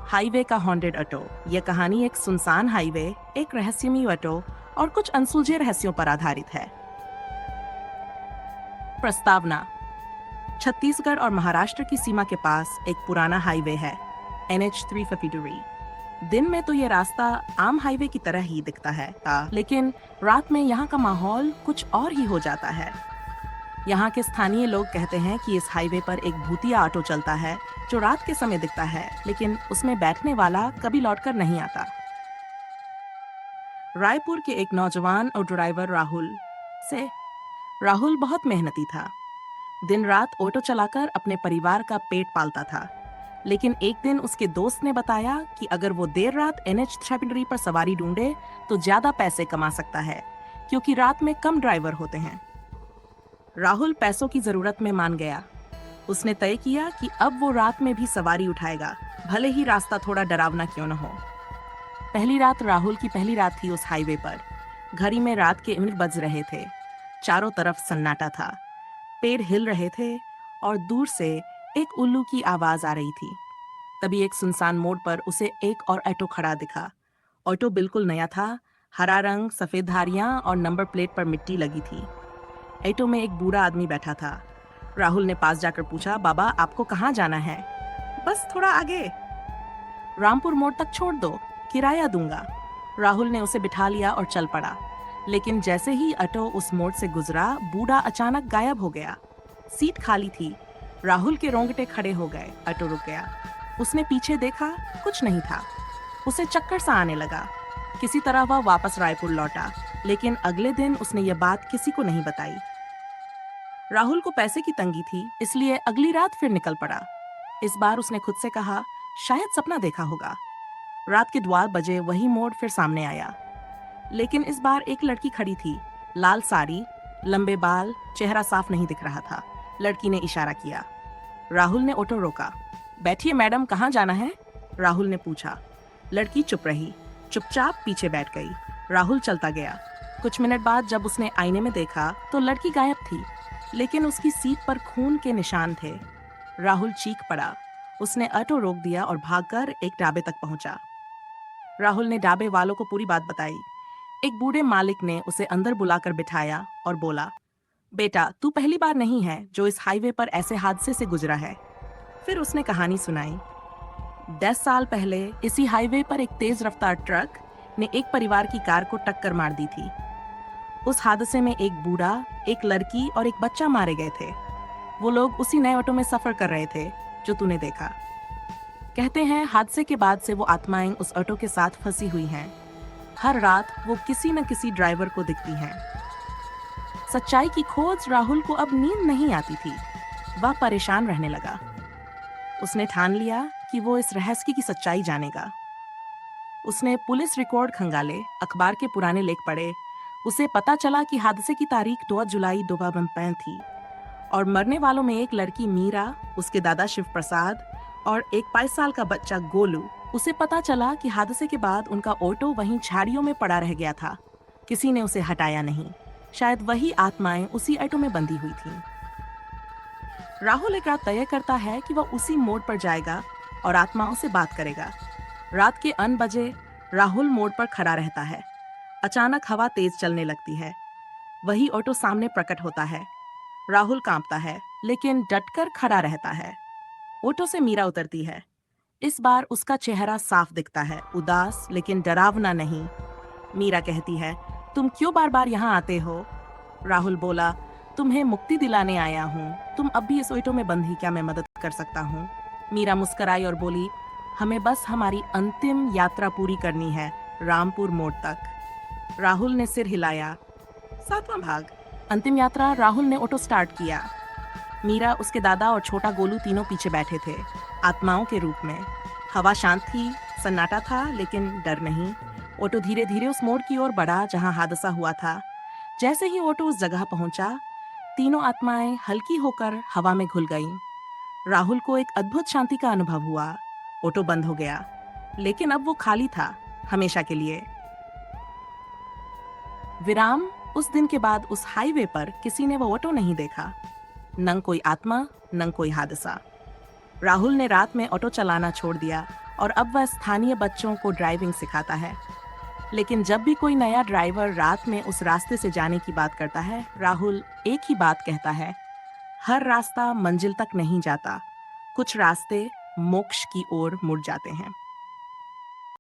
Highway का haunted auto. यह कहानी एक सुनसान हाईवे, एक रहस्यमयी ऑटो और कुछ अनसुलझे रहस्यों पर आधारित है। प्रस्तावना: छत्तीसगढ़ और महाराष्ट्र की सीमा के पास एक पुराना हाईवे है, NH 352। दिन में तो ये रास्ता आम हाईवे की तरह ही दिखता है, लेकिन रात में यहाँ का माहौल कुछ और ही हो जाता है। यहाँ के स्थानीय लोग कहते हैं कि इस हाईवे पर एक भूतिया ऑटो चलता है जो रात के समय दिखता है, लेकिन उसमें बैठने वाला कभी लौटकर नहीं आता। रायपुर के एक नौजवान और ड्राइवर राहुल बहुत मेहनती था। दिन रात ऑटो चलाकर अपने परिवार का पेट पालता था। लेकिन एक दिन उसके दोस्त ने बताया कि अगर वो देर रात NH 353 पर सवारी ढूंढे तो ज्यादा पैसे कमा सकता है, क्योंकि रात में कम ड्राइवर होते हैं। राहुल पैसों की जरूरत में मान गया। उसने तय किया कि अब वो रात में भी सवारी उठाएगा, भले ही रास्ता थोड़ा डरावना क्यों न हो। पहली रात राहुल की पहली रात थी उस हाईवे पर। घड़ी में रात के 1 बज रहे थे। चारों तरफ सन्नाटा था। पेड़ हिल रहे थे और दूर से एक उल्लू की आवाज आ रही थी। तभी एक सुनसान मोड़ पर उसे एक और ऑटो खड़ा दिखा। ऑटो बिल्कुल नया था, हरा रंग, सफेद धारियां और नंबर प्लेट पर मिट्टी लगी थी। ऑटो में एक बूढ़ा आदमी बैठा था। राहुल ने पास जाकर पूछा, बाबा आपको कहाँ जाना है? बस थोड़ा आगे, रामपुर मोड़ तक छोड़ दो, किराया दूंगा। राहुल ने उसे बिठा लिया और चल पड़ा। लेकिन जैसे ही ऑटो उस मोड़ से गुजरा, बूढ़ा अचानक गायब हो गया। सीट खाली थी। राहुल के रोंगटे खड़े हो गए। ऑटो रुक गया। उसने पीछे देखा, कुछ नहीं था। उसे चक्कर सा आने लगा। किसी तरह वह वापस रायपुर लौटा, लेकिन अगले दिन उसने यह बात किसी को नहीं बताई। राहुल को पैसे की तंगी थी, इसलिए अगली रात फिर निकल पड़ा। इस बार उसने खुद से कहा, शायद सपना देखा होगा। रात के 12 बजे वही मोड़ फिर सामने आया, लेकिन इस बार एक लड़की खड़ी थी। लाल साड़ी, लंबे बाल, चेहरा साफ नहीं दिख रहा था। लड़की ने इशारा किया। राहुल ने ऑटो रोका। बैठिए मैडम, कहाँ जाना है? राहुल ने पूछा। लड़की चुप रही, चुपचाप पीछे बैठ गई। राहुल चलता गया। कुछ मिनट बाद जब उसने आईने में देखा तो लड़की गायब थी, लेकिन उसकी सीट पर खून के निशान थे। राहुल चीख पड़ा। उसने ऑटो रोक दिया और भागकर एक ढाबे तक पहुंचा। राहुल ने ढाबे वालों को पूरी बात बताई। एक बूढ़े मालिक ने उसे अंदर बुलाकर बिठाया और बोला, बेटा तू पहली बार नहीं है जो इस हाईवे पर ऐसे हादसे से गुजरा है। फिर उसने कहानी सुनाई। 10 साल पहले इसी हाईवे पर एक तेज रफ्तार ट्रक ने एक परिवार की कार को टक्कर मार दी थी। उस हादसे में एक बूढ़ा, एक लड़की और एक बच्चा मारे गए थे। वो लोग उसी नए ऑटो में सफर कर रहे थे जो तूने देखा। कहते हैं हादसे के बाद से वो आत्माएं उस ऑटो के साथ फंसी हुई हैं। हर रात वो किसी न किसी ड्राइवर को दिखती हैं। सच्चाई की खोज राहुल को अब नींद नहीं आती थी। वह परेशान रहने लगा। उसने ठान लिया कि वो इस रहस्य की सच्चाई जानेगा। उसने पुलिस रिकॉर्ड खंगाले, अखबार के पुराने लेख पढ़े। उसे पता चला कि हादसे की तारीख 2 जुलाई 2005 थी और मरने वालों में एक लड़की मीरा, उसके दादा शिव प्रसाद और एक 5 साल का बच्चा गोलू। उसे पता चला कि हादसे के बाद उनका ऑटो वहीं झाड़ियों में पड़ा रह गया था। किसी ने उसे हटाया नहीं। शायद वही आत्माएं उसी ऑटो में बंधी हुई थीं। राहुल एक रात तय करता है कि वह उसी मोड़ पर जाएगा और आत्माओं से बात करेगा। रात के अन बजे राहुल मोड़ पर खड़ा रहता है। अचानक हवा तेज चलने लगती है। वही ऑटो सामने प्रकट होता है। राहुल कांपता है, लेकिन डटकर खड़ा रहता है। ऑटो से मीरा उतरती है। इस बार उसका चेहरा साफ दिखता है, उदास लेकिन डरावना नहीं। मीरा कहती है, तुम क्यों बार बार यहाँ आते हो? राहुल बोला, तुम्हें मुक्ति दिलाने आया हूँ। तुम अब भी इस ऑटो में बंद ही, क्या मैं मदद कर सकता हूँ? मीरा मुस्कुराई और बोली, हमें बस हमारी अंतिम यात्रा पूरी करनी है, रामपुर मोड़ तक। राहुल ने सिर हिलाया। 7वां भाग। अंतिम यात्रा। राहुल ने ऑटो स्टार्ट किया। मीरा, उसके दादा और छोटा गोलू तीनों पीछे बैठे थे, आत्माओं के रूप में। हवा शांत थी, सन्नाटा था, लेकिन डर नहीं। ऑटो धीरे धीरे उस मोड़ की ओर बढ़ा जहां हादसा हुआ था। जैसे ही ऑटो उस जगह पहुंचा, तीनों आत्माएं हल्की होकर हवा में घुल गईं। राहुल को एक अद्भुत शांति का अनुभव हुआ। ऑटो बंद हो गया, लेकिन अब वो खाली था, हमेशा के लिए। विराम। उस दिन के बाद उस हाईवे पर किसी ने वो ऑटो नहीं देखा। न कोई आत्मा, न कोई हादसा। राहुल ने रात में ऑटो चलाना छोड़ दिया और अब वह स्थानीय बच्चों को ड्राइविंग सिखाता है। लेकिन जब भी कोई नया ड्राइवर रात में उस रास्ते से जाने की बात करता है, राहुल एक ही बात कहता है, हर रास्ता मंजिल तक नहीं जाता, कुछ रास्ते मोक्ष की ओर मुड़ जाते हैं।